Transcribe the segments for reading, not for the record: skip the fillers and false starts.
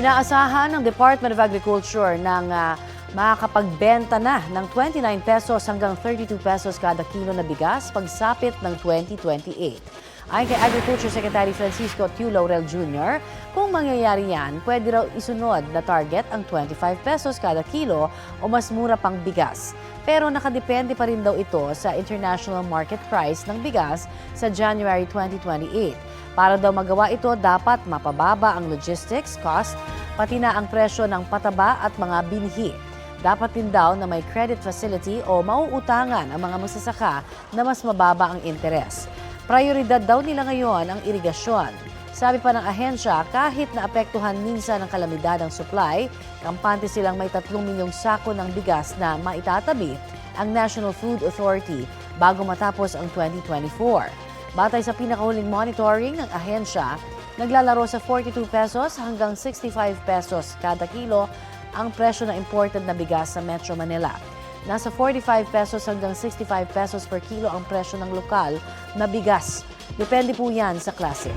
Inaasahan ng Department of Agriculture ng makakapagbenta na ng 29 pesos hanggang 32 pesos kada kilo na bigas pagsapit ng 2028. Ayon kay Agriculture Secretary Francisco Tiu Laurel Jr., kung mangyayari yan, pwede raw isunod na target ang 25 pesos kada kilo o mas mura pang bigas. Pero nakadepende pa rin daw ito sa international market price ng bigas sa January 2028. Para daw magawa ito, dapat mapababa ang logistics cost, pati na ang presyo ng pataba at mga binhi. Dapat din daw na may credit facility o mauutangan ang mga magsasaka na mas mababa ang interes. Prioridad daw nila ngayon ang irigasyon. Sabi pa ng ahensya, kahit naapektuhan minsan ng kalamidad ang supply, kampante silang may 3 milyong sako ng bigas na maitatabi ang National Food Authority bago matapos ang 2024. Batay sa pinakahuling monitoring ng ahensya, naglalaro sa 42 pesos hanggang 65 pesos kada kilo ang presyo ng imported na bigas sa Metro Manila. Nasa 45 pesos hanggang 65 pesos per kilo ang presyo ng lokal na bigas. Depende po yan sa klase.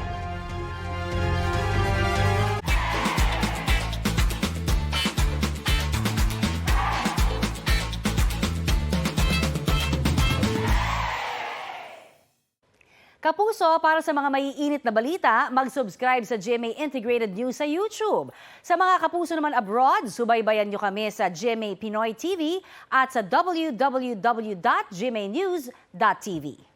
Kapuso, para sa mga maiinit na balita, mag-subscribe sa GMA Integrated News sa YouTube. Sa mga kapuso naman abroad, subaybayan nyo kami sa GMA Pinoy TV at sa www.gmanews.tv.